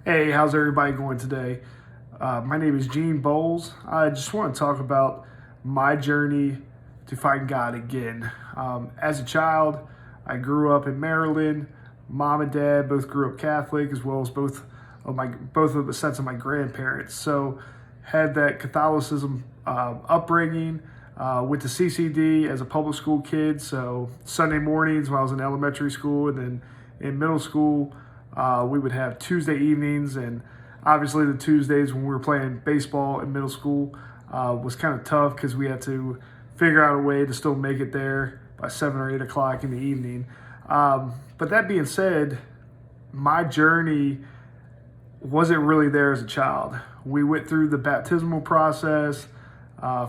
Hey, how's everybody going today? My name is Gene Bowles. I just want to talk about my journey to find God again. As a child, I grew up in Maryland. Mom and dad both grew up Catholic, as well as both of the sets of my grandparents. So, had that Catholicism upbringing. Went to CCD as a public school kid. So Sunday mornings when I was in elementary school, and then in middle school. We would have Tuesday evenings, and obviously the Tuesdays when we were playing baseball in middle school was kind of tough because we had to figure out a way to still make it there by 7 or 8 o'clock in the evening. But that being said, my journey wasn't really there as a child. We went through the baptismal process,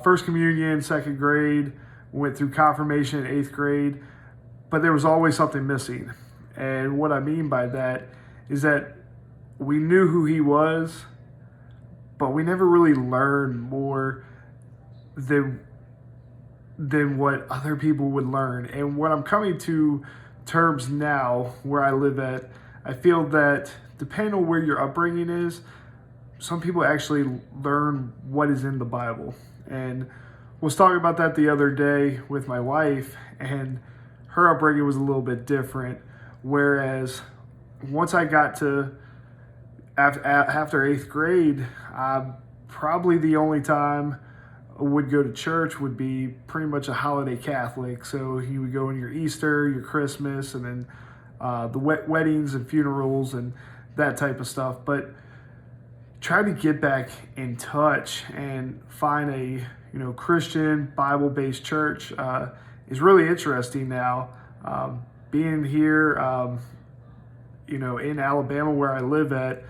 first communion, second grade, went through confirmation in 8th grade, but there was always something missing. And what I mean by that is that we knew who he was, but we never really learned more than what other people would learn. And what I'm coming to terms now, where I live at, I feel that depending on where your upbringing is, some people actually learn what is in the Bible. And was talking about that the other day with my wife, and her upbringing was a little bit different. Whereas once I got to after 8th grade, probably the only time I would go to church would be pretty much a holiday Catholic. So you would go on your Easter, your Christmas, and then the weddings and funerals and that type of stuff. But trying to get back in touch and find a Christian Bible-based church is really interesting now. Being here, in Alabama where I live at,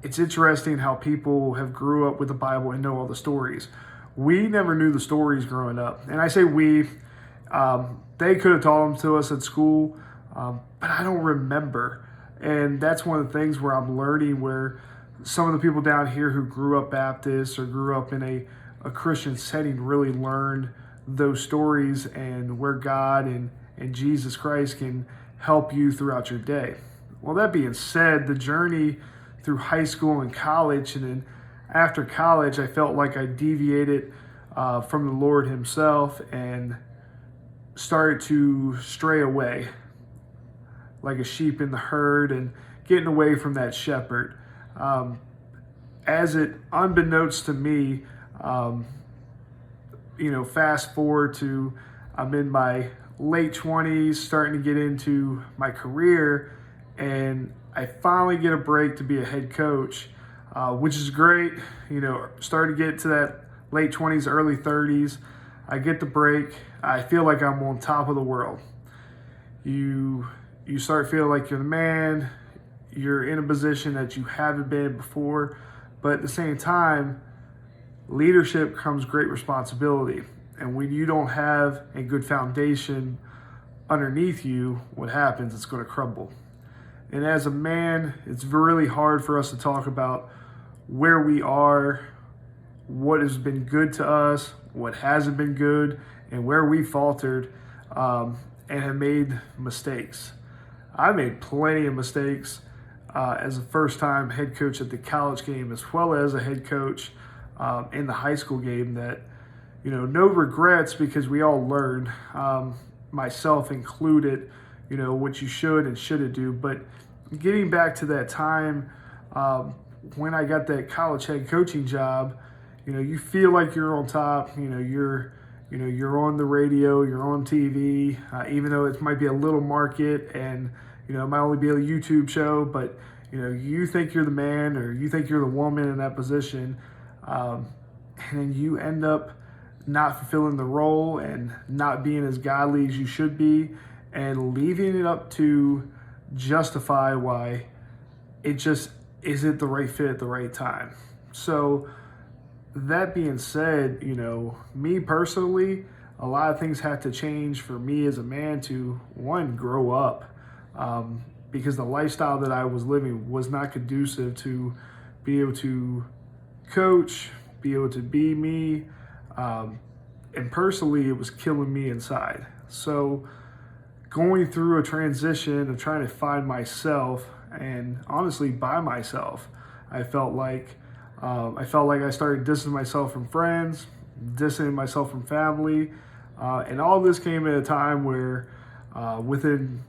it's interesting how people have grew up with the Bible and know all the stories. We never knew the stories growing up. And I say we, they could have taught them to us at school, but I don't remember. And that's one of the things where I'm learning, where some of the people down here who grew up Baptist or grew up in a Christian setting really learned those stories and where God and Jesus Christ can help you throughout your day. Well, that being said, the journey through high school and college, and then after college, I felt like I deviated from the Lord himself and started to stray away like a sheep in the herd and getting away from that shepherd. As it, unbeknownst to me, fast forward to I'm in my late 20s, starting to get into my career, and I finally get a break to be a head coach, which is great. Starting to get to that late 20s, early 30s. I get the break. I feel like I'm on top of the world. You start feeling like you're the man. You're in a position that you haven't been before, but at the same time, leadership comes great responsibility. And when you don't have a good foundation underneath you, what happens? It's going to crumble. And as a man, it's really hard for us to talk about where we are, what has been good to us, what hasn't been good, and where we faltered and have made mistakes. I made plenty of mistakes as a first-time head coach at the college game, as well as a head coach in the high school game. That no regrets, because we all learned, myself included, what you should and shouldn't do. But getting back to that time when I got that college head coaching job, you feel like you're on top. You're on the radio, you're on TV, even though it might be a little market and it might only be a YouTube show, but you think you're the man, or you think you're the woman in that position, and then you end up not fulfilling the role and not being as godly as you should be, and leaving it up to justify why it just isn't the right fit at the right time. So that being said, me personally, a lot of things had to change for me as a man to, one, grow up, because the lifestyle that I was living was not conducive to be able to coach, be able to be me, and personally, it was killing me inside. So going through a transition of trying to find myself and honestly by myself. I felt like I started distancing myself from friends, distancing myself from family, and all this came at a time where within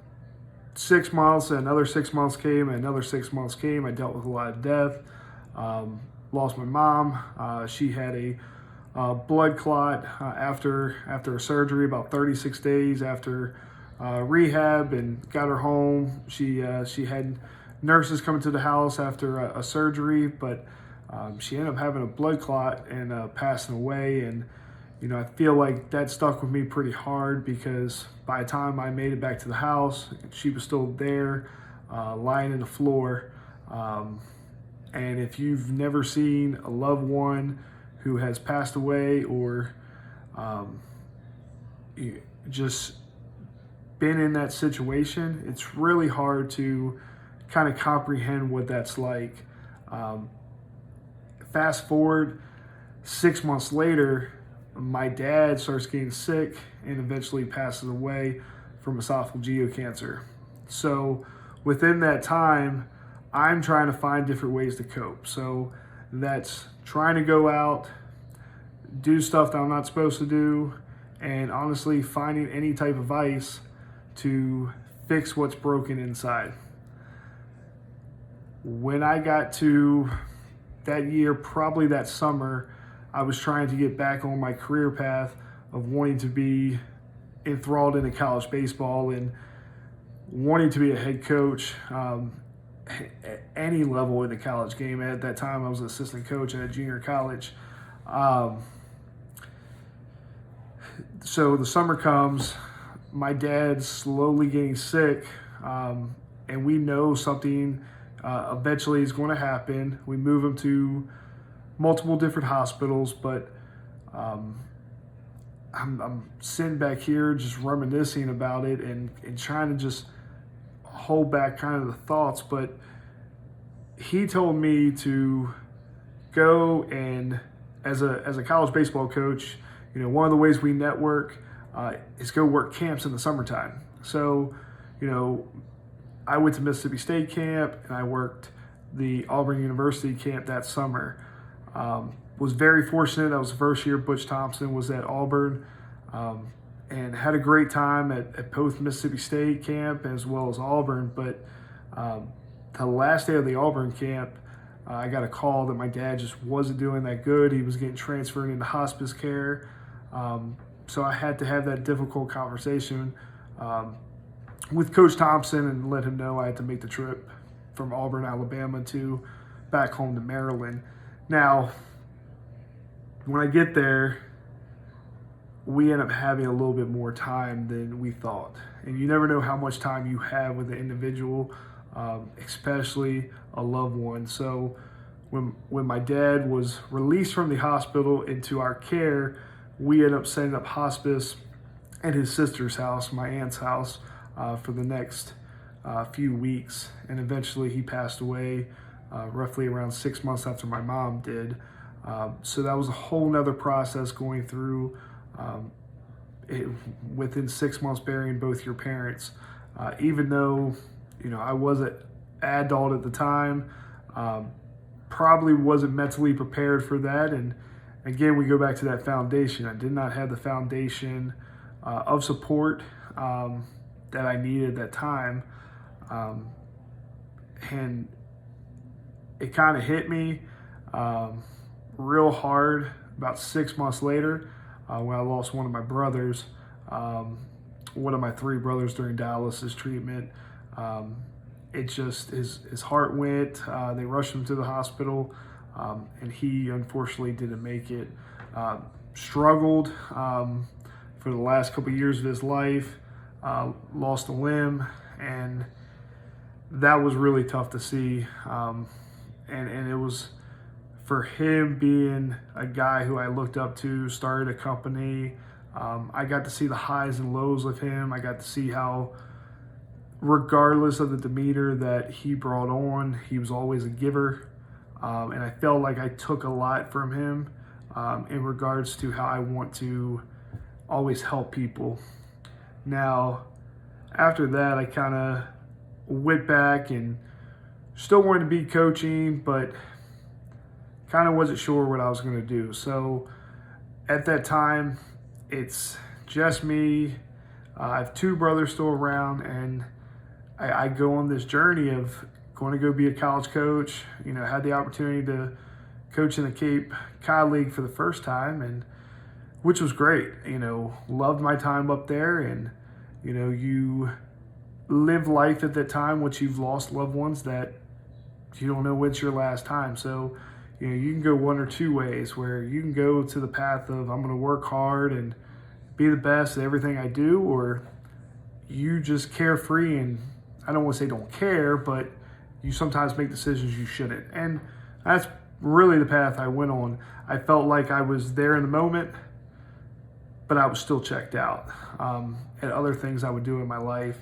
6 months, another 6 months came, and another 6 months came. I dealt with a lot of death. Lost my mom. She had a blood clot after a surgery, about 36 days after rehab, and got her home. She had nurses coming to the house after a surgery, but she ended up having a blood clot and passing away. And I feel like that stuck with me pretty hard, because by the time I made it back to the house, she was still there, lying in the floor. And if you've never seen a loved one who has passed away, or just been in that situation, it's really hard to kind of comprehend what that's like. Fast forward 6 months later, my dad starts getting sick and eventually passes away from esophageal cancer. So within that time, I'm trying to find different ways to cope. So that's trying to go out, do stuff that I'm not supposed to do, and honestly finding any type of ice to fix what's broken inside. When I got to that year, probably that summer, I was trying to get back on my career path of wanting to be enthralled into college baseball and wanting to be a head coach at any level in the college game. At that time, I was an assistant coach at a junior college. So the summer comes, my dad's slowly getting sick, and we know something eventually is going to happen. We move him to multiple different hospitals, but I'm sitting back here just reminiscing about it and trying to just hold back kind of the thoughts. But he told me to go, and as a college baseball coach, one of the ways we network is go work camps in the summertime. So, I went to Mississippi State camp, and I worked the Auburn University camp that summer. Was very fortunate. That was the first year Butch Thompson was at Auburn, and had a great time at both Mississippi State camp as well as Auburn. But the last day of the Auburn camp, I got a call that my dad just wasn't doing that good. He was getting transferred into hospice care. So I had to have that difficult conversation with Coach Thompson and let him know I had to make the trip from Auburn, Alabama to back home to Maryland. Now, when I get there, we end up having a little bit more time than we thought. And you never know how much time you have with an individual, especially a loved one. So when my dad was released from the hospital into our care, we ended up setting up hospice at his sister's house, my aunt's house, for the next few weeks. And eventually he passed away roughly around 6 months after my mom did. So that was a whole nother process going through within 6 months burying both your parents. Even though, I wasn't adult at the time, probably wasn't mentally prepared for that. And again, we go back to that foundation. I did not have the foundation of support that I needed at that time. And it kind of hit me real hard about 6 months later when I lost one of my brothers, one of my three brothers during dialysis treatment. It just, his heart went, they rushed him to the hospital, and he unfortunately didn't make it. Struggled for the last couple of years of his life, lost a limb, and that was really tough to see. And it was, for him being a guy who I looked up to, started a company, I got to see the highs and lows of him. I got to see how, regardless of the demeanor that he brought on, he was always a giver. And I felt like I took a lot from him in regards to how I want to always help people. Now, after that, I kind of went back and still wanted to be coaching, but kind of wasn't sure what I was going to do. So at that time, it's just me. I have two brothers still around, and I go on this journey of going to go be a college coach. Had the opportunity to coach in the Cape Cod League for the first time, and which was great. Loved my time up there, and you live life at that time once you've lost loved ones that you don't know when's your last time. So you can go one or two ways, where you can go to the path of I'm going to work hard and be the best at everything I do, or you just carefree, and I don't want to say don't care, but you sometimes make decisions you shouldn't. And that's really the path I went on. I felt like I was there in the moment, but I was still checked out at other things I would do in my life.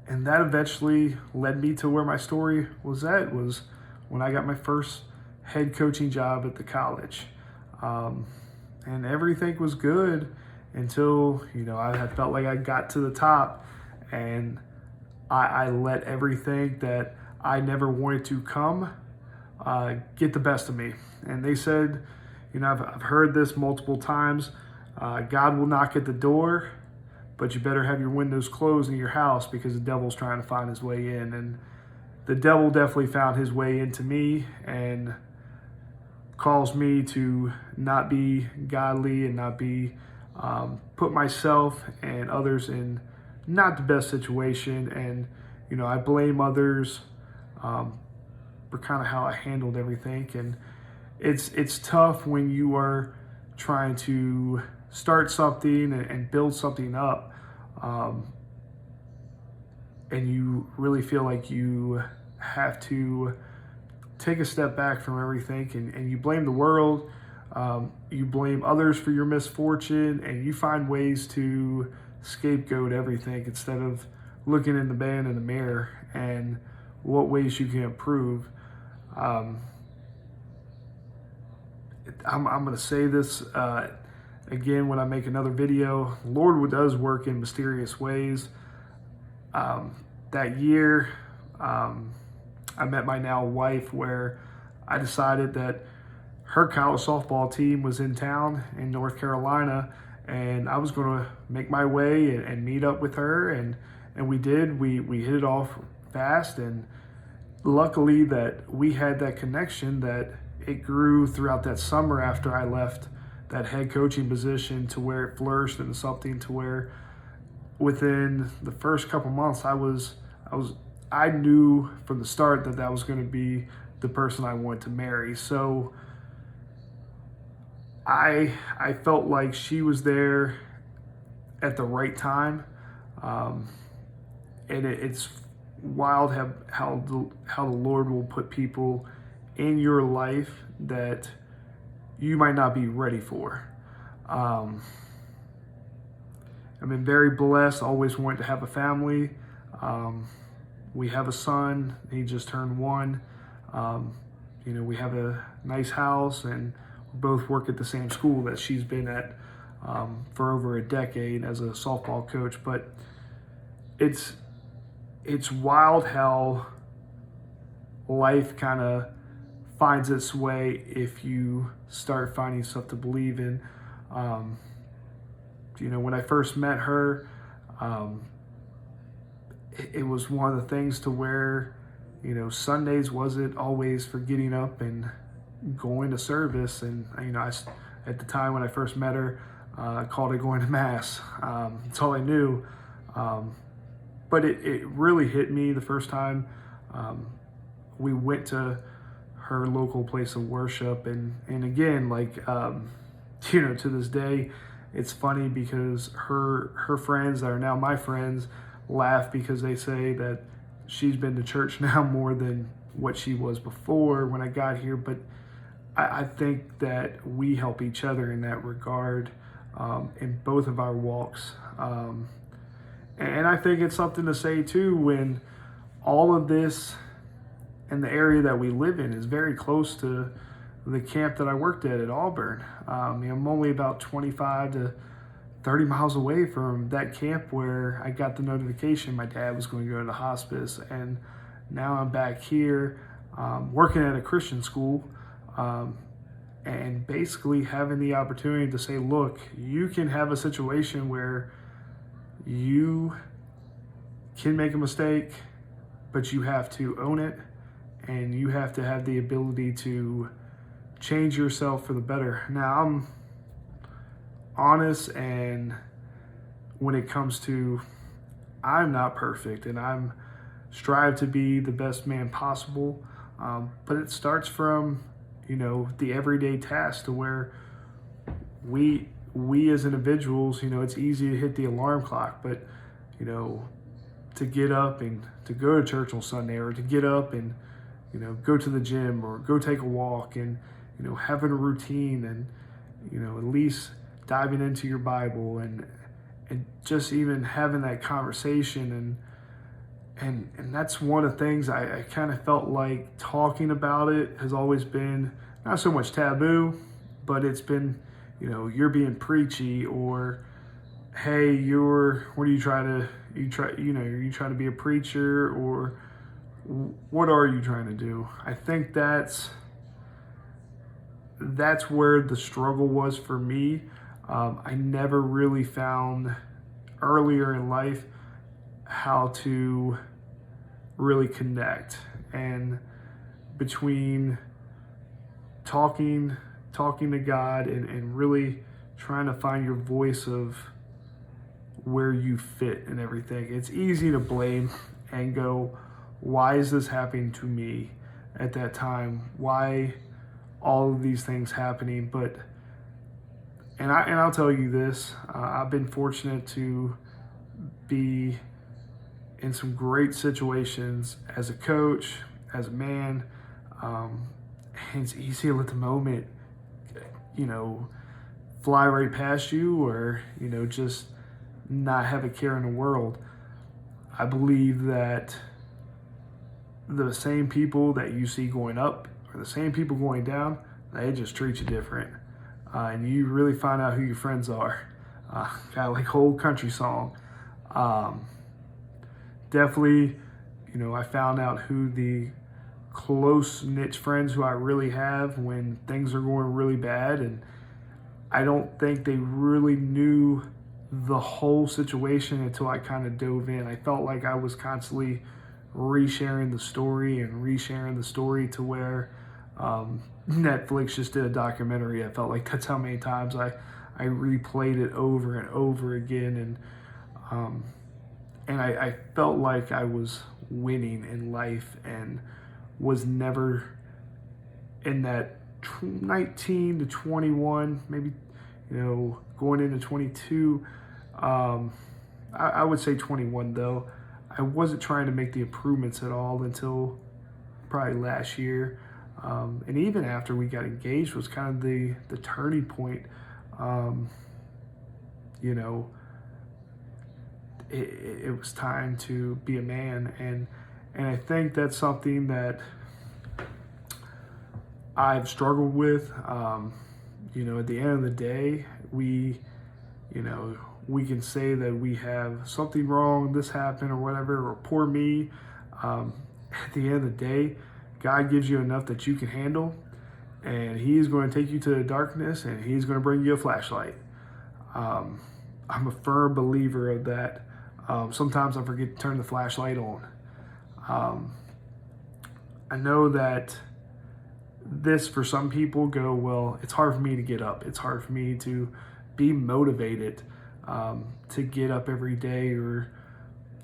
And that eventually led me to where my story was at, was when I got my first head coaching job at the college. And everything was good until, I had felt like I got to the top, and I let everything that I never wanted to come get the best of me. And they said, I've heard this multiple times, God will knock at the door, but you better have your windows closed in your house, because the devil's trying to find his way in. And the devil definitely found his way into me and caused me to not be godly and not be put myself and others in not the best situation. And I blame others for kind of how I handled everything. And it's tough when you are trying to start something and build something up, and you really feel like you have to take a step back from everything, and you blame the world, you blame others for your misfortune, and you find ways to scapegoat everything instead of looking in the man in the mirror and what ways you can improve. I'm going to say this again when I make another video. Lord does work in mysterious ways. That year, I met my now wife, where I decided that her college softball team was in town in North Carolina, and I was going to make my way and meet up with her, and we did. We hit it off fast, and luckily that we had that connection, that it grew throughout that summer after I left that head coaching position, to where it flourished into something to where within the first couple months I knew from the start that was going to be the person I wanted to marry. So I felt like she was there at the right time, and it's wild how the Lord will put people in your life that you might not be ready for. I've been very blessed. Always wanted to have a family. We have a son. He just turned 1. We have a nice house, and we both work at the same school that she's been at for over a decade as a softball coach. But it's wild how life kind of finds its way if you start finding stuff to believe in. When I first met her, it was one of the things to where, Sundays wasn't always for getting up and going to service. And, at the time when I first met her, I called it going to mass. That's all I knew. But it really hit me the first time we went to her local place of worship. And again, to this day, it's funny because her friends that are now my friends laugh, because they say that she's been to church now more than what she was before when I got here. But I think that we help each other in that regard, in both of our walks. And I think it's something to say too, when all of this and the area that we live in is very close to the camp that I worked at Auburn. I'm only about 25 to 30 miles away from that camp where I got the notification my dad was going to go to the hospice. And now I'm back here working at a Christian school, and basically having the opportunity to say, look, you can have a situation where you can make a mistake, but you have to own it, and you have to have the ability to change yourself for the better. Now, I'm honest, and when it comes to, I'm not perfect, and I'm strive to be the best man possible, but it starts from, the everyday task to where we as individuals, it's easy to hit the alarm clock, but to get up and to go to church on Sunday, or to get up and go to the gym, or go take a walk, and having a routine, and at least diving into your Bible, and just even having that conversation, and that's one of the things I kind of felt like talking about it has always been not so much taboo, but it's been, you're being preachy, or hey, are you trying to be a preacher, or what are you trying to do? I think that's where the struggle was for me. I never really found earlier in life how to really connect, and between talking to God, and really trying to find your voice of where you fit and everything. It's easy to blame and go, why is this happening to me at that time? Why all of these things happening? But I'll tell you this, I've been fortunate to be in some great situations as a coach, as a man, and it's easy to let the moment, fly right past you, or, just not have a care in the world. I believe that the same people that you see going up are the same people going down. They just treat you different. And you really find out who your friends are. Kind of like old country song. Definitely, I found out who the close knit friends who I really have when things are going really bad, and I don't think they really knew the whole situation until I kind of dove in. I felt like I was constantly resharing the story to where Netflix just did a documentary. I felt like that's how many times I replayed it over and over again, and I felt like I was winning in life, and was never in that 19 to 21, maybe, going into 22. I would say 21 though. I wasn't trying to make the improvements at all until probably last year. And even after we got engaged was kind of the turning point. It was time to be a man, and I think that's something that I've struggled with. At the end of the day, we can say that we have something wrong, this happened or whatever, or poor me. At the end of the day, God gives you enough that you can handle, and He's going to take you to the darkness, and He's going to bring you a flashlight. I'm a firm believer of that. Sometimes I forget to turn the flashlight on. I know that this, for some people, go, well, it's hard for me to get up. It's hard for me to be motivated to get up every day, or,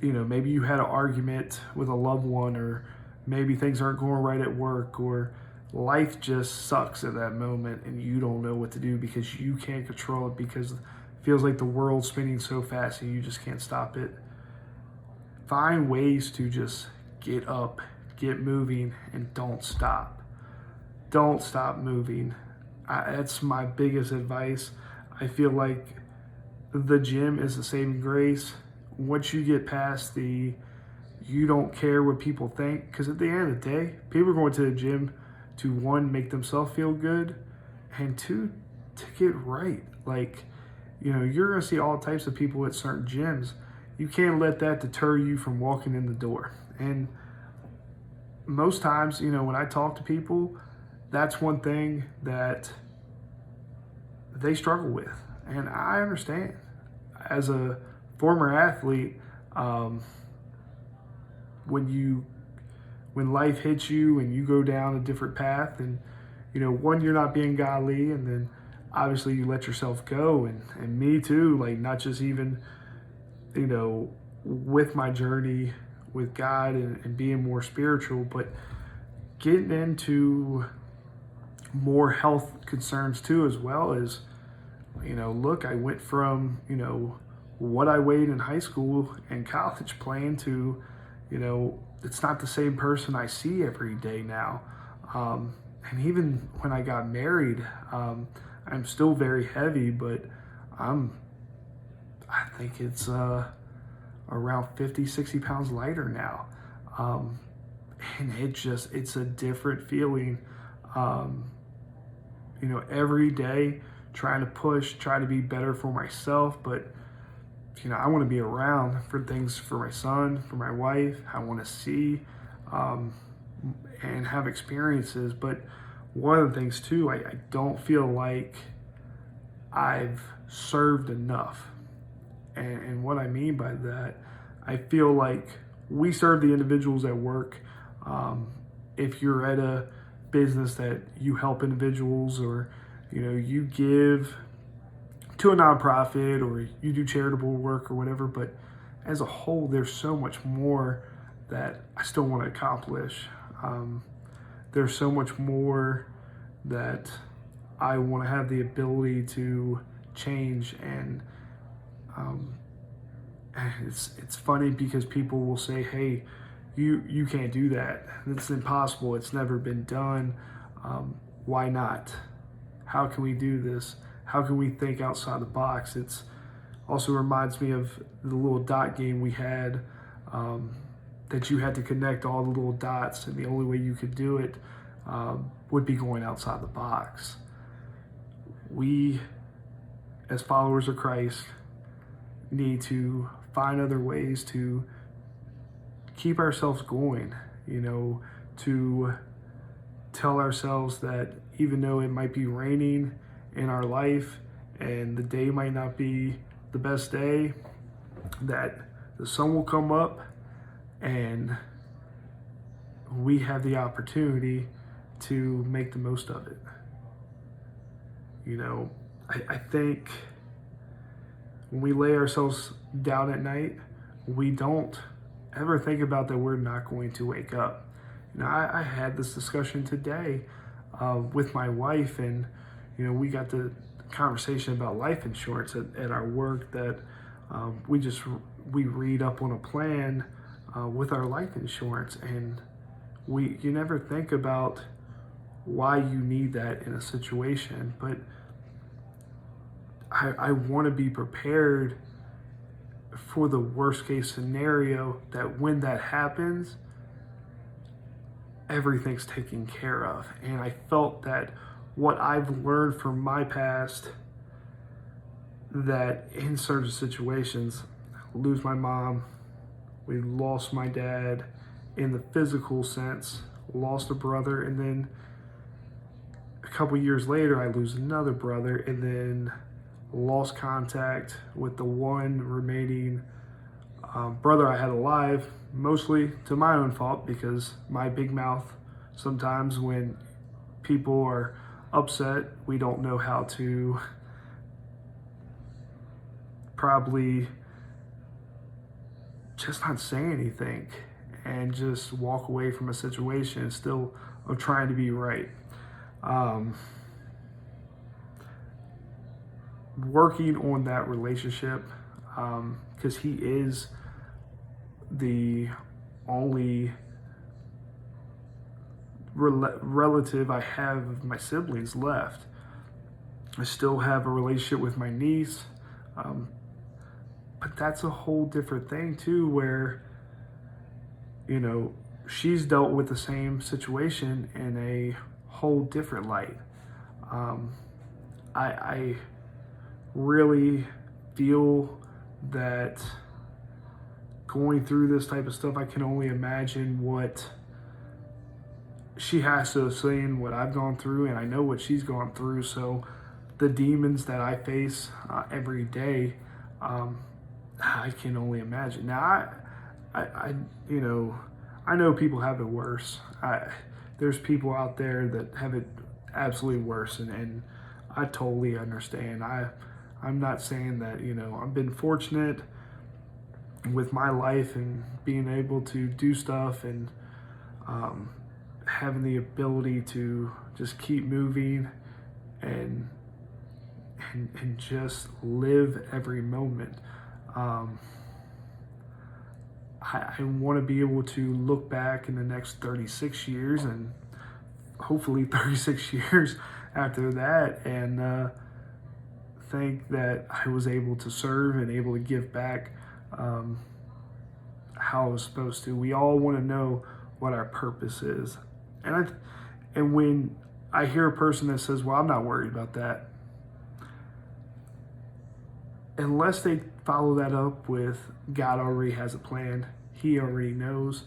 maybe you had an argument with a loved one, or maybe things aren't going right at work, or life just sucks at that moment and you don't know what to do because you can't control it, because it feels like the world's spinning so fast and you just can't stop it. Find ways to just get up, get moving, and don't stop. Don't stop moving. That's my biggest advice. I feel like the gym is the saving grace. Once you get past you don't care what people think, because at the end of the day, people are going to the gym to, one, make themselves feel good, and two, to get right. Like, you're going to see all types of people at certain gyms. You can't let that deter you from walking in the door. And most times, when I talk to people, that's one thing that they struggle with. And I understand. As a former athlete, when life hits you and you go down a different path, and one, you're not being godly, and then obviously you let yourself go, and me too, like not just even with my journey with God and being more spiritual, but getting into more health concerns too, as well as look, I went from what I weighed in high school and college playing to it's not the same person I see every day now. And even when I got married, I'm still very heavy, but I think it's around 50, 60 pounds lighter now. And it's a different feeling. Every day trying to push, try to be better for myself, but I want to be around for things for my son, for my wife. I want to see and have experiences. But one of the things too, I don't feel like I've served enough. And what I mean by that, I feel like we serve the individuals at work. If you're at a business that you help individuals, or you give to a nonprofit, or you do charitable work or whatever, but as a whole, there's so much more that I still want to accomplish. There's so much more that I want to have the ability to change, and it's funny because people will say, hey, you can't do that. It's impossible. It's never been done. Why not? How can we do this? How can we think outside the box? It's also reminds me of the little dot game we had, that you had to connect all the little dots, and the only way you could do it would be going outside the box. We, as followers of Christ, need to find other ways to keep ourselves going, to tell ourselves that even though it might be raining in our life and the day might not be the best day, that the sun will come up and we have the opportunity to make the most of it. I think when we lay ourselves down at night, we don't ever think about that we're not going to wake up. I had this discussion today with my wife, and we got the conversation about life insurance at our work, that we read up on a plan with our life insurance, and you never think about why you need that in a situation. But I want to be prepared for the worst case scenario, that when that happens, everything's taken care of. And I felt that what I've learned from my past, that in certain situations, lose my mom, we lost my dad in the physical sense, lost a brother, and then a couple years later I lose another brother, and then lost contact with the one remaining brother I had alive, mostly to my own fault, because my big mouth, sometimes when people are upset, we don't know how to probably just not say anything and just walk away from a situation still of trying to be right. Working on that relationship, because he is the only relative I have of my siblings left. I still have a relationship with my niece, but that's a whole different thing too, where she's dealt with the same situation in a whole different light. I really feel that going through this type of stuff, I can only imagine what she has to have seen, what I've gone through, and I know what she's gone through. So the demons that I face every day, I can only imagine. Now, you know, I know people have it worse. There's people out there that have it absolutely worse, and I totally understand. I'm not saying that, you know, I've been fortunate with my life and being able to do stuff and having the ability to just keep moving and just live every moment. I want to be able to look back in the next 36 years and hopefully 36 years after that and think that I was able to serve and able to give back how I was supposed to. We all want to know what our purpose is. And when I hear a person that says, well, I'm not worried about that, unless they follow that up with God already has a plan, He already knows,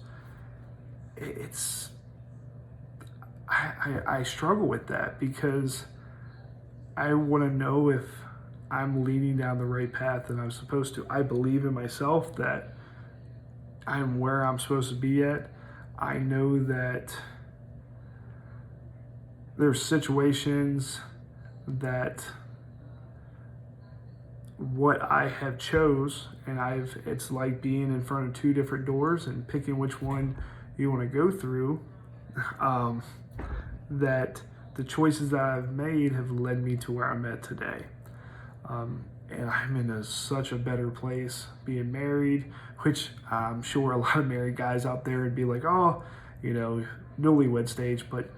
I struggle with that because I want to know if I'm leading down the right path and I'm supposed to. I believe in myself that I'm where I'm supposed to be at. I know that there's situations that what I have chose, and it's like being in front of two different doors and picking which one you want to go through, that the choices that I've made have led me to where I'm at today. And I'm in such a better place being married, which I'm sure a lot of married guys out there would be like, oh, you know, newlywed stage. But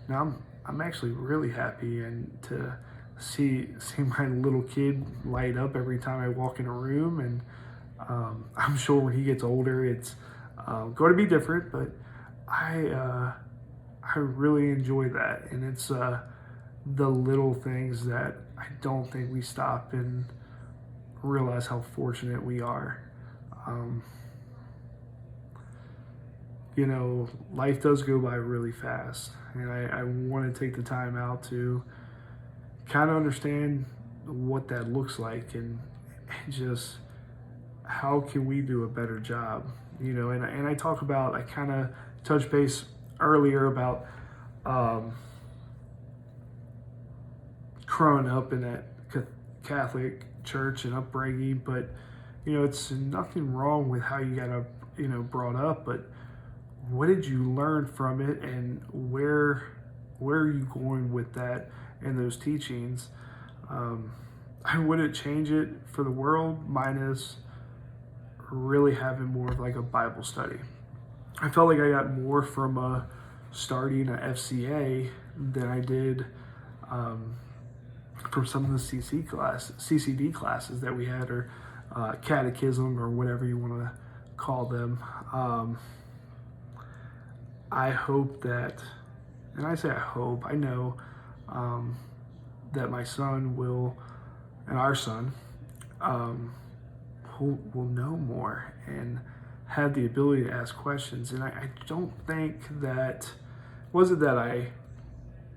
now I'm actually really happy, and to see my little kid light up every time I walk in a room. And I'm sure when he gets older, it's going to be different. But I really enjoy that, and it's the little things that I don't think we stop and realize how fortunate we are. You know, life does go by really fast, and I want to take the time out to kind of understand what that looks like and just how can we do a better job, you know. And I talk about, I kind of touched base earlier about growing up in that Catholic church and upbringing, but you know, it's nothing wrong with how you got up, you know, brought up, but what did you learn from it, and where are you going with that and those teachings? I wouldn't change it for the world, minus really having more of like a Bible study. I felt like I got more from starting a FCA than I did from some of the CCD classes that we had, or catechism, or whatever you want to call them. I hope that, and I say I hope, I know that my son will, and our son, will know more and have the ability to ask questions. And I don't think that, wasn't that I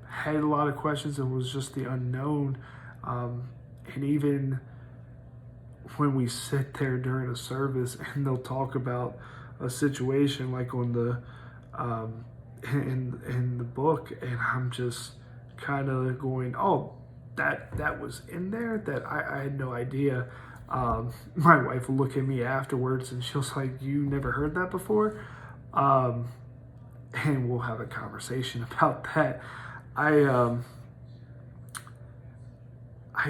had a lot of questions, it was just the unknown. And even when we sit there during a service and they'll talk about a situation like on the in the book, and I'm just kind of going, oh, that was in there, that I had no idea. My wife will look at me afterwards and she'll say, like, you never heard that before? And we'll have a conversation about that. I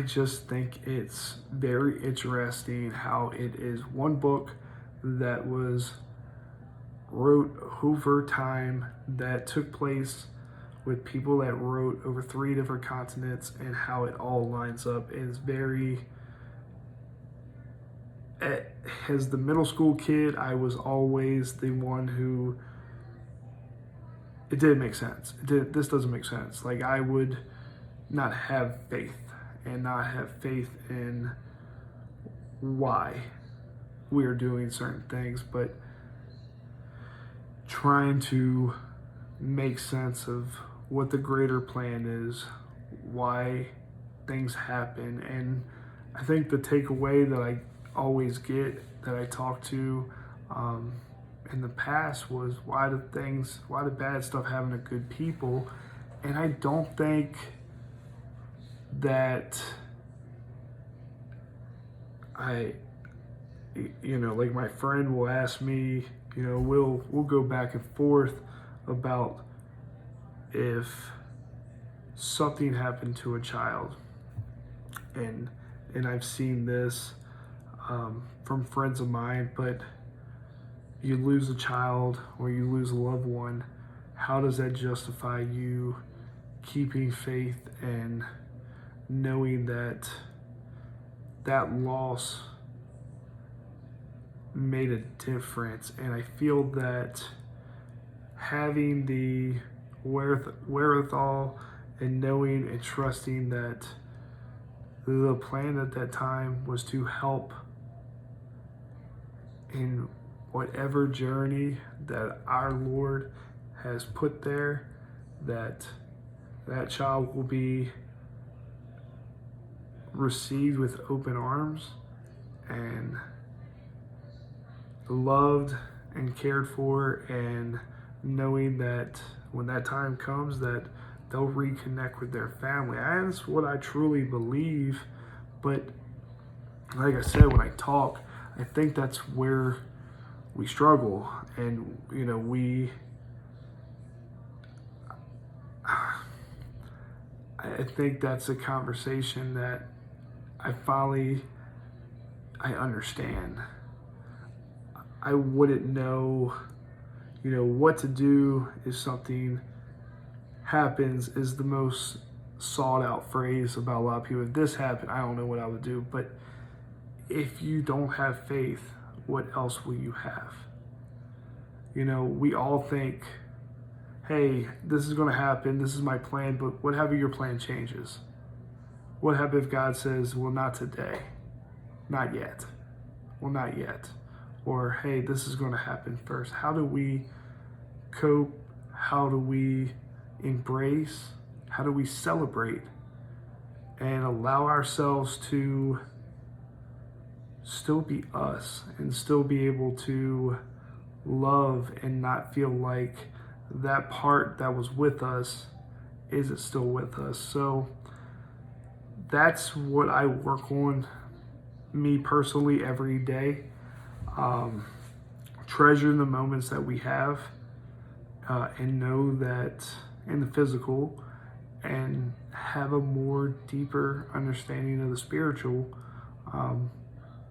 just think it's very interesting how it is one book that was wrote over time, that took place with people that wrote over 3 different continents, and how it all lines up is very... As the middle school kid, I was always the one who, it didn't make sense. This doesn't make sense. Like, I would not have faith and not have faith in why we are doing certain things, but trying to make sense of what the greater plan is, why things happen. And I think the takeaway that I always get, that I talk to in the past, was why do bad stuff happen to good people? And I don't think that like my friend will ask me, we'll go back and forth about if something happened to a child, and I've seen this from friends of mine, but you lose a child or you lose a loved one, how does that justify you keeping faith and knowing that that loss made a difference? And I feel that having the wherewithal and knowing and trusting that the plan at that time was to help in whatever journey that our Lord has put there, that child will be received with open arms and loved and cared for, and knowing that when that time comes that they'll reconnect with their family. And that's what I truly believe. But like I said, when I talk, I think that's where we struggle. And I think that's a conversation that I understand. I wouldn't know, what to do if something happens is the most sought out phrase about a lot of people. If this happened, I don't know what I would do. But if you don't have faith, what else will you have? We all think, hey, this is going to happen, this is my plan, but what happens if your plan changes? What happens if God says, well, not today, not yet, well, not yet? Or, hey, this is going to happen first. How do we cope? How do we embrace? How do we celebrate and allow ourselves to still be us and still be able to love and not feel like that part that was with us isn't still with us? So that's what I work on, me personally, every day. Treasure the moments that we have, and know that in the physical, and have a more deeper understanding of the spiritual,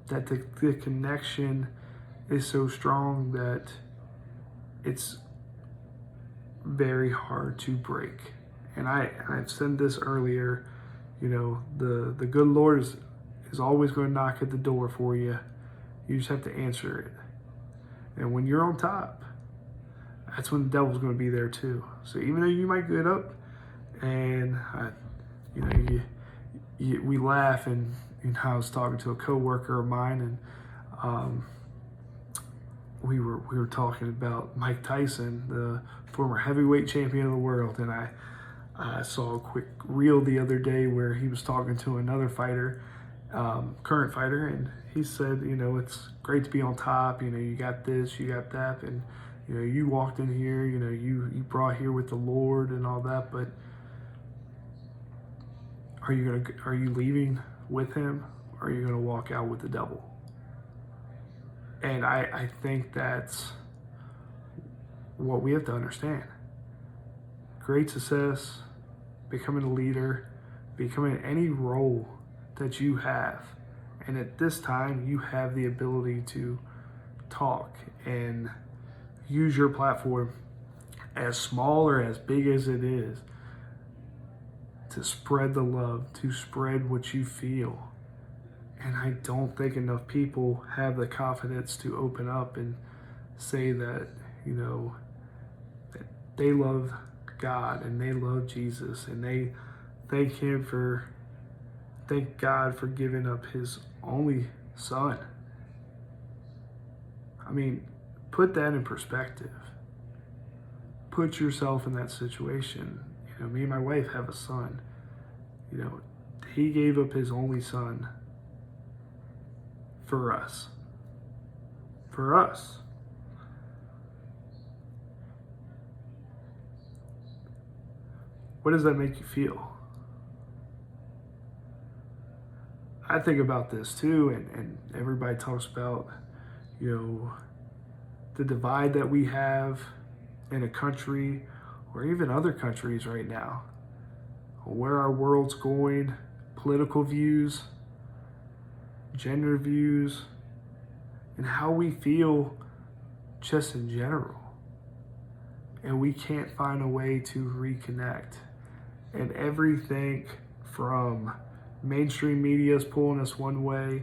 that the connection is so strong that it's very hard to break. And I've said this earlier, the good Lord is always going to knock at the door for you. You just have to answer it. And when you're on top, that's when the devil's going to be there too. So even though you might get up and we laugh, and I was talking to a coworker of mine, and we were talking about Mike Tyson, the former heavyweight champion of the world, and I saw a quick reel the other day where he was talking to another fighter, current fighter, and he said, it's great to be on top. You got this, you got that, and you walked in here, you brought here with the Lord and all that, but are you leaving with him, or are you gonna walk out with the devil? And I think that's what we have to understand. Great success, becoming a leader, becoming any role that you have. And at this time, you have the ability to talk and use your platform, as small or as big as it is, to spread the love, to spread what you feel. And I don't think enough people have the confidence to open up and say that, that they love God and they love Jesus and they thank Him for Thank God for giving up his only son. I mean, put that in perspective. Put yourself in that situation. You know, me and my wife have a son. You know, he gave up his only son for us. For us. What does that make you feel? I think about this too, and everybody talks about, you know, the divide that we have in a country or even other countries right now, where our world's going, political views, gender views, and how we feel just in general. And we can't find a way to reconnect. And everything from mainstream media is pulling us one way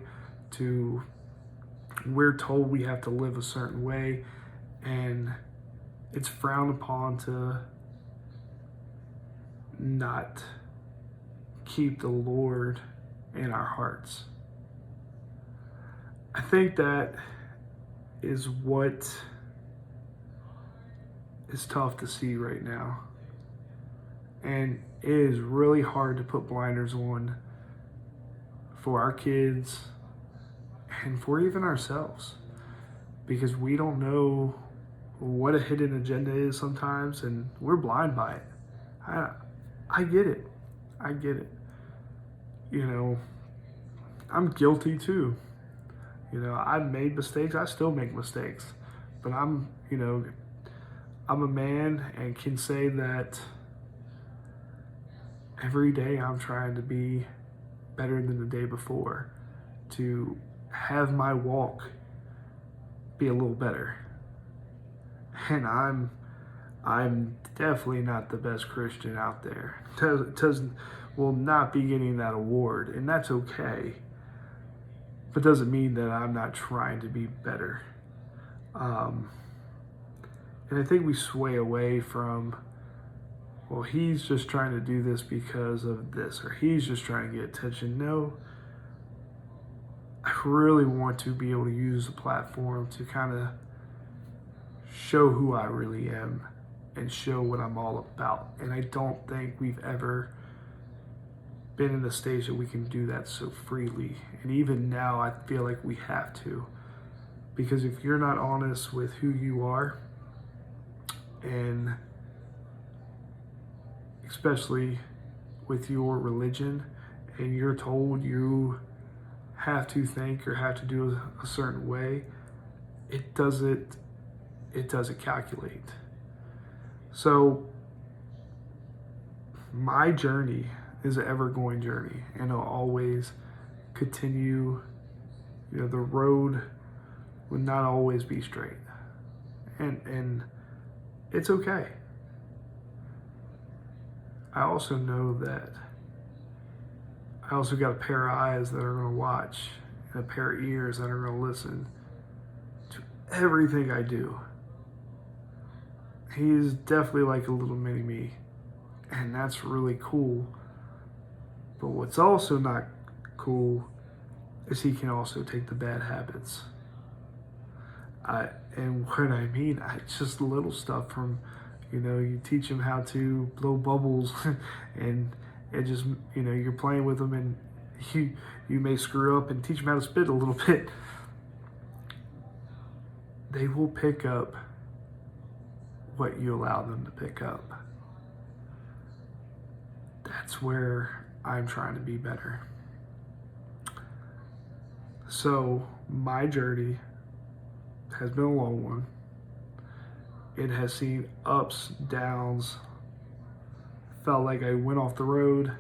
to we're told we have to live a certain way, and it's frowned upon to not keep the Lord in our hearts. I think that is what is tough to see right now. And it is really hard to put blinders on for our kids and for even ourselves, because we don't know what a hidden agenda is sometimes, and we're blind by it. I get it. I get it. You know, I'm guilty too. You know, I've made mistakes. I still make mistakes. But I'm a man and can say that every day I'm trying to be better than the day before, to have my walk be a little better. And I'm definitely not the best Christian out there. Will not be getting that award, and that's okay. But doesn't mean that I'm not trying to be better. And I think we sway away from, well, he's just trying to do this because of this, or he's just trying to get attention. No, I really want to be able to use the platform to kind of show who I really am and show what I'm all about. And I don't think we've ever been in the stage that we can do that so freely. And even now, I feel like we have to. Because if you're not honest with who you are, and especially with your religion, and you're told you have to think or have to do a certain way, it doesn't calculate. So my journey is an ever-going journey, and it'll always continue. You know, the road will not always be straight, and it's okay. I also know that I also got a pair of eyes that are going to watch and a pair of ears that are going to listen to everything I do. He's definitely like a little mini me, and that's really cool. But what's also not cool is he can also take the bad habits. And what I mean, it's just little stuff from, you teach him how to blow bubbles and it just, you're playing with them, and you may screw up, and teach them how to spit a little bit. They will pick up what you allow them to pick up. That's where I'm trying to be better. So my journey has been a long one. It has seen ups, downs. Felt like I went off the road.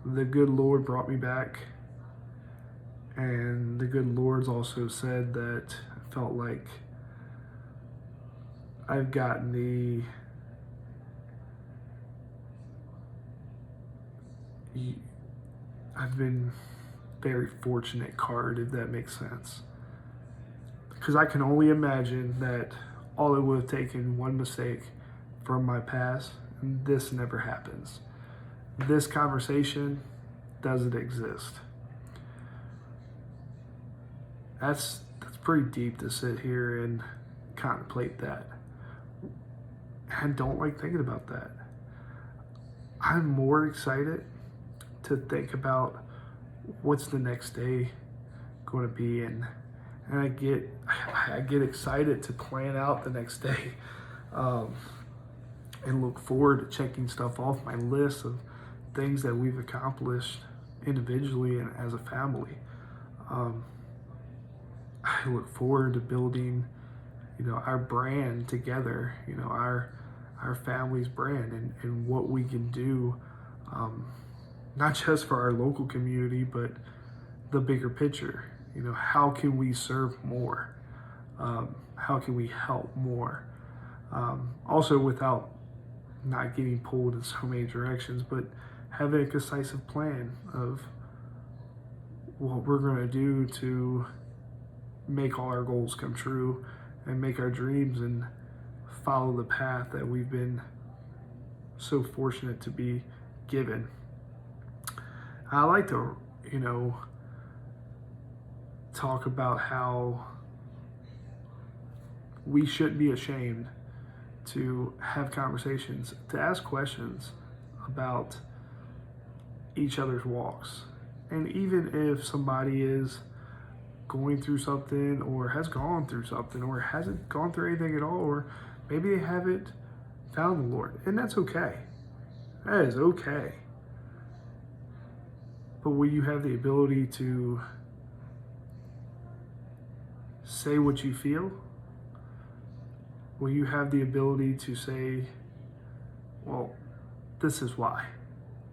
The good Lord brought me back. And the good Lord's also said that I felt like I've gotten I've been very fortunate card, if that makes sense. Because I can only imagine that all it would have taken one mistake from my past, and this never happens. This conversation does it exist? That's pretty deep to sit here and contemplate that. I don't like thinking about that. I'm more excited to think about what's the next day going to be, and I get excited to plan out the next day, and look forward to checking stuff off my list of things that we've accomplished individually and as a family. I look forward to building, our brand together, our family's brand, and what we can do, not just for our local community, but the bigger picture. How can we serve more? How can we help more? Also, without not getting pulled in so many directions, but having a decisive plan of what we're going to do to make all our goals come true and make our dreams and follow the path that we've been so fortunate to be given. I like to, talk about how we shouldn't be ashamed to have conversations, to ask questions about each other's walks. And even if somebody is going through something, or has gone through something, or hasn't gone through anything at all, or maybe they haven't found the Lord, and that's okay. That is okay. But will you have the ability to say what you feel? Will you have the ability to say, well, this is why.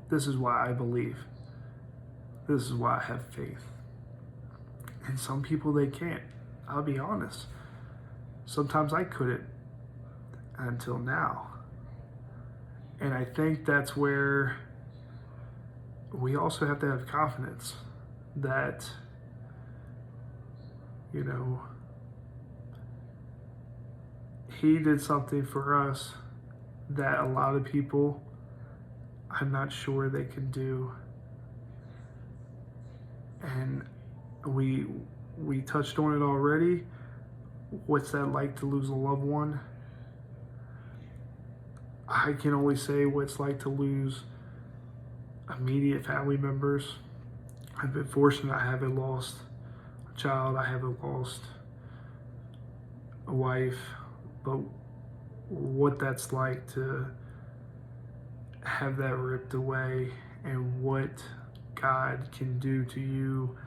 This is why I believe. This is why I have faith. And some people, they can't. I'll be honest. Sometimes I couldn't until now. And I think that's where we also have to have confidence that, He did something for us that a lot of people, I'm not sure they can do. And we touched on it already. What's that like to lose a loved one? I can only say what it's like to lose immediate family members. I've been fortunate. I haven't lost a child. I haven't lost a wife. But what that's like to have that ripped away, and what God can do to you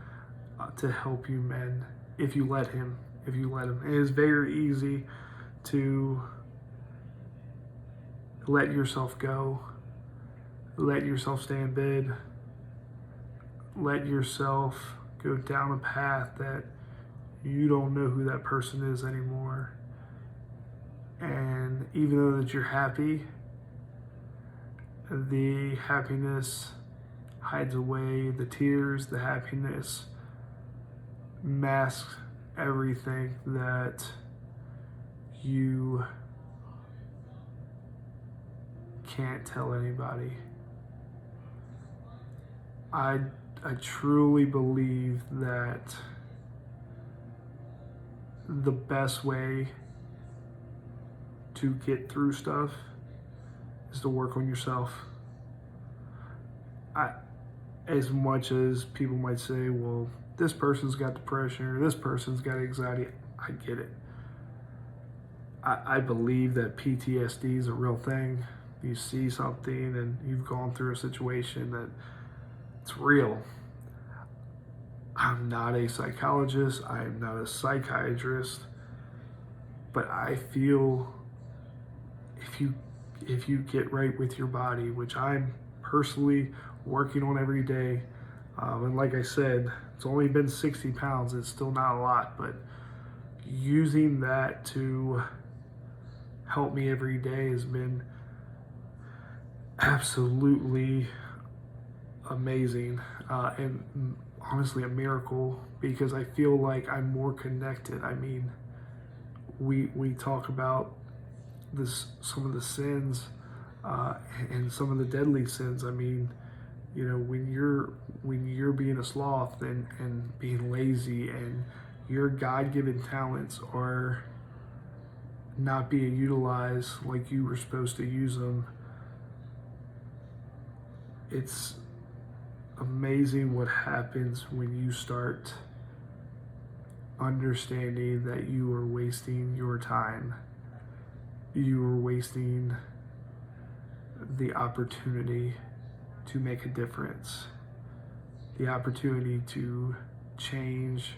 to help you mend if you let Him. It is very easy to let yourself go, let yourself stay in bed, let yourself go down a path that you don't know who that person is anymore. And even though that you're happy, the happiness hides away, the tears, the happiness masks everything that you can't tell anybody. I truly believe that the best way to get through stuff is to work on yourself. As much as people might say, well, this person's got depression or this person's got anxiety, I get it. I believe that PTSD is a real thing. You see something and you've gone through a situation that it's real. I'm not a psychologist. I am not a psychiatrist. But I feel if you get right with your body, which I'm personally working on every day, and like I said, it's only been 60 pounds. It's still not a lot, but using that to help me every day has been absolutely amazing, and honestly a miracle, because I feel like I'm more connected. I mean, we talk about some of the sins, and some of the deadly sins. I mean, when you're being a sloth and being lazy, and your God-given talents are not being utilized like you were supposed to use them. It's amazing what happens when you start understanding that you are wasting your time. You are wasting the opportunity to make a difference, the opportunity to change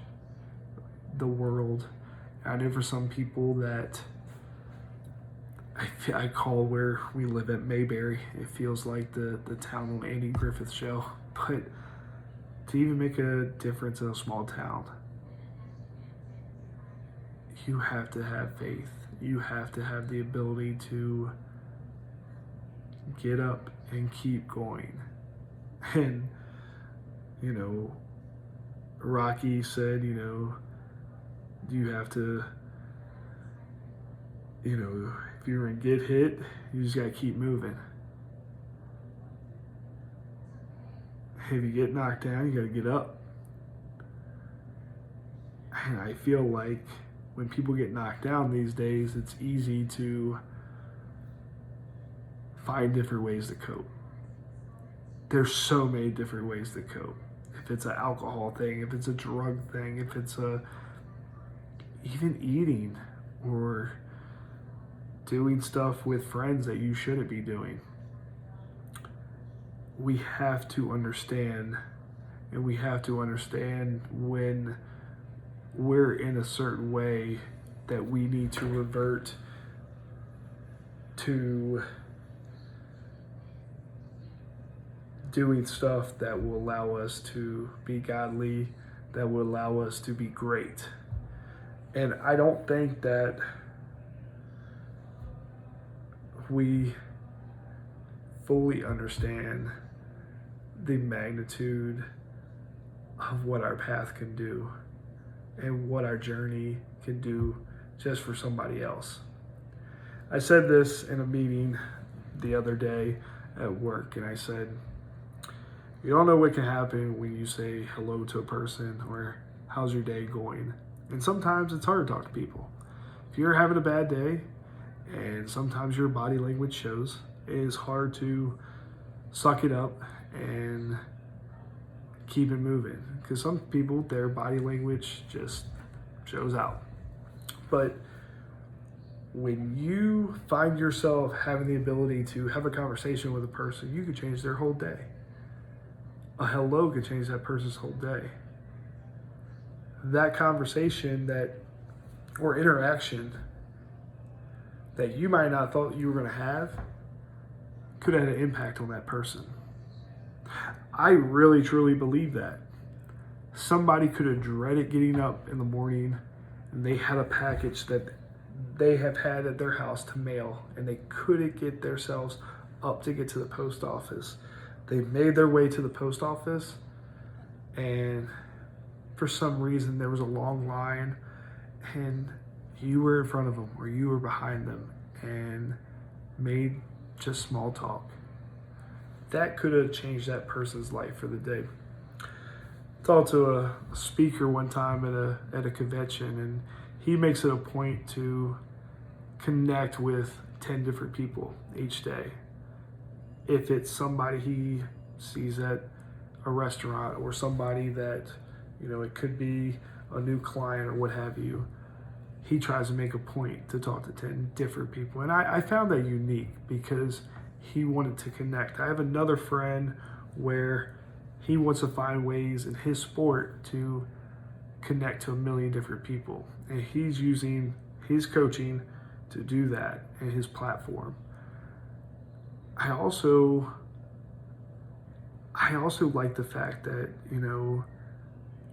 the world. I know for some people that I call where we live at Mayberry. It feels like the town on Andy Griffith's show. But to even make a difference in a small town, you have to have faith. You have to have the ability to get up and keep going. And, Rocky said, you have to, if you're going to get hit, you just got to keep moving. If you get knocked down, you got to get up. And I feel like when people get knocked down these days, it's easy to find different ways to cope. There's so many different ways to cope. If it's an alcohol thing, if it's a drug thing, if it's even eating or doing stuff with friends that you shouldn't be doing. We have to understand, and we have to understand when we're in a certain way that we need to revert to doing stuff that will allow us to be godly, that will allow us to be great. And I don't think that we fully understand the magnitude of what our path can do and what our journey can do just for somebody else. I said this in a meeting the other day at work, and I said, you don't know what can happen when you say hello to a person or how's your day going. And sometimes it's hard to talk to people. If you're having a bad day and sometimes your body language shows, it is hard to suck it up and keep it moving. Because some people, their body language just shows out. But when you find yourself having the ability to have a conversation with a person, you can change their whole day. A hello could change that person's whole day. That conversation or interaction that you might not thought you were going to have could have had an impact on that person. I really, truly believe that. Somebody could have dreaded getting up in the morning and they had a package that they have had at their house to mail, and they couldn't get themselves up to get to the post office. They made their way to the post office, and for some reason there was a long line, and you were in front of them or you were behind them and made just small talk. That could have changed that person's life for the day. I talked to a speaker one time at a convention, and he makes it a point to connect with 10 different people each day. If it's somebody he sees at a restaurant or somebody that, it could be a new client or what have you, he tries to make a point to talk to 10 different people. And I found that unique because he wanted to connect. I have another friend where he wants to find ways in his sport to connect to 1 million different people. And he's using his coaching to do that in his platform. I also like the fact that,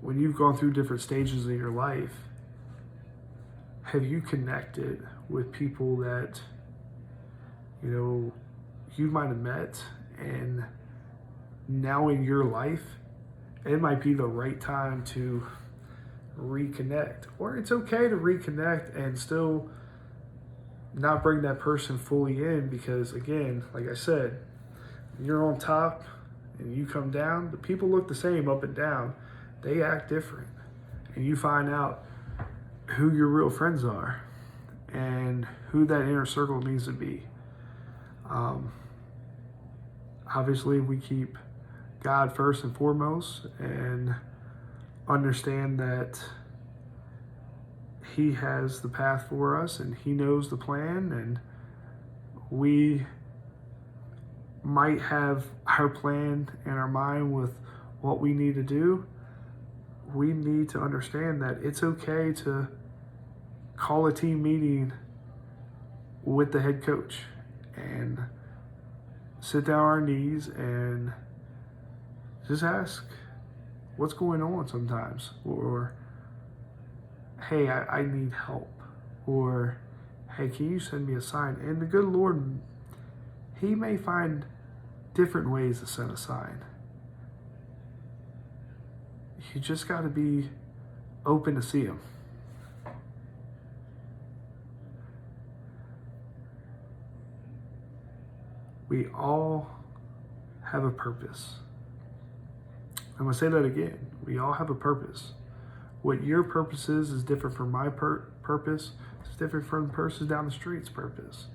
when you've gone through different stages in your life, have you connected with people that, you might have met, and now in your life, it might be the right time to reconnect. Or it's okay to reconnect and still not bring that person fully in, because again, like I said, you're on top and you come down, the people look the same up and down. They act different. And you find out who your real friends are and who that inner circle needs to be. Obviously, we keep God first and foremost and understand that He has the path for us and He knows the plan, and we might have our plan in our mind with what we need to do. We need to understand that it's okay to call a team meeting with the head coach and sit down on our knees and just ask what's going on sometimes, or hey, I need help, or hey, can you send me a sign? And the good Lord, He may find different ways to send a sign. You just got to be open to see Him. We all have a purpose. I'm going to say that again. We all have a purpose. What your purpose is different from my purpose. It's different from the person down the street's purpose.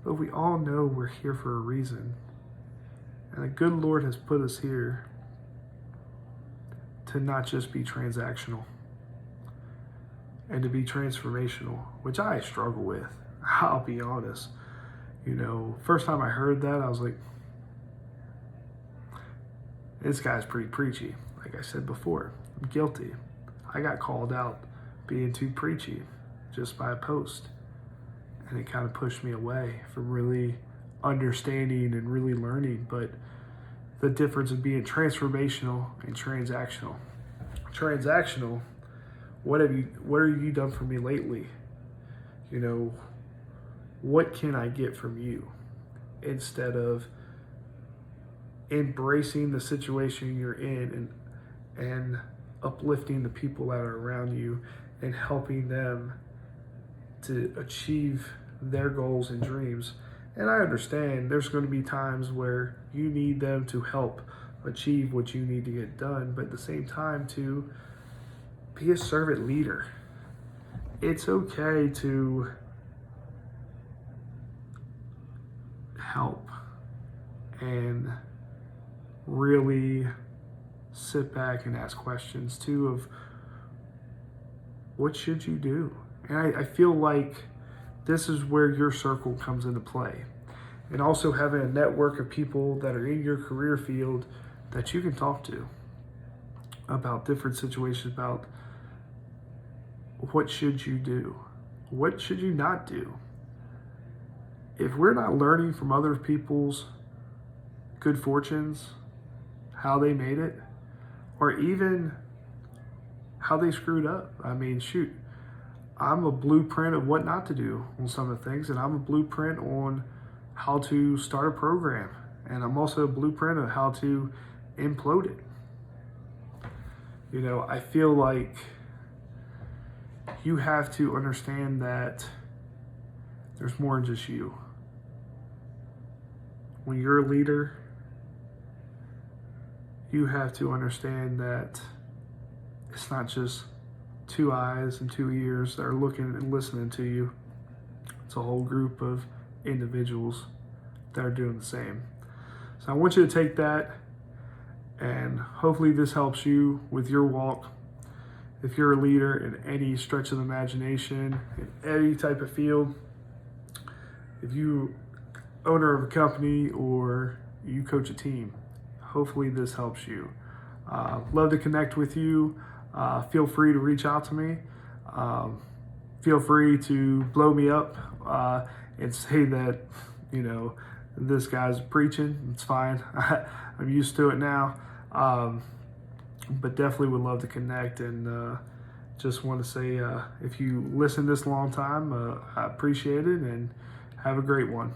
But we all know we're here for a reason. And the good Lord has put us here to not just be transactional and to be transformational, which I struggle with. I'll be honest. First time I heard that, I was like, this guy's pretty preachy. Like I said before, I'm guilty. I got called out being too preachy just by a post. And it kind of pushed me away from really understanding and really learning. But the difference of being transformational and transactional. Transactional, what have you done for me lately? What can I get from you? Instead of embracing the situation you're in and uplifting the people that are around you and helping them to achieve their goals and dreams. And I understand there's going to be times where you need them to help achieve what you need to get done, but at the same time to be a servant leader. It's okay to help and really sit back and ask questions too of what should you do? And I feel like this is where your circle comes into play. And also having a network of people that are in your career field that you can talk to about different situations, about what should you do? What should you not do? If we're not learning from other people's good fortunes, how they made it, or even how they screwed up. I mean, shoot, I'm a blueprint of what not to do on some of the things, and I'm a blueprint on how to start a program, and I'm also a blueprint of how to implode it. I feel like you have to understand that there's more than just you. When you're a leader, you have to understand that it's not just 2 eyes and 2 ears that are looking and listening to you. It's a whole group of individuals that are doing the same. So I want you to take that, and hopefully this helps you with your walk. If you're a leader in any stretch of the imagination, in any type of field, if you owner of a company or you coach a team, hopefully this helps you. Love to connect with you. Feel free to reach out to me. Feel free to blow me up and say that, this guy's preaching. It's fine. I'm used to it now. But definitely would love to connect, and just want to say if you listen this long time, I appreciate it, and have a great one.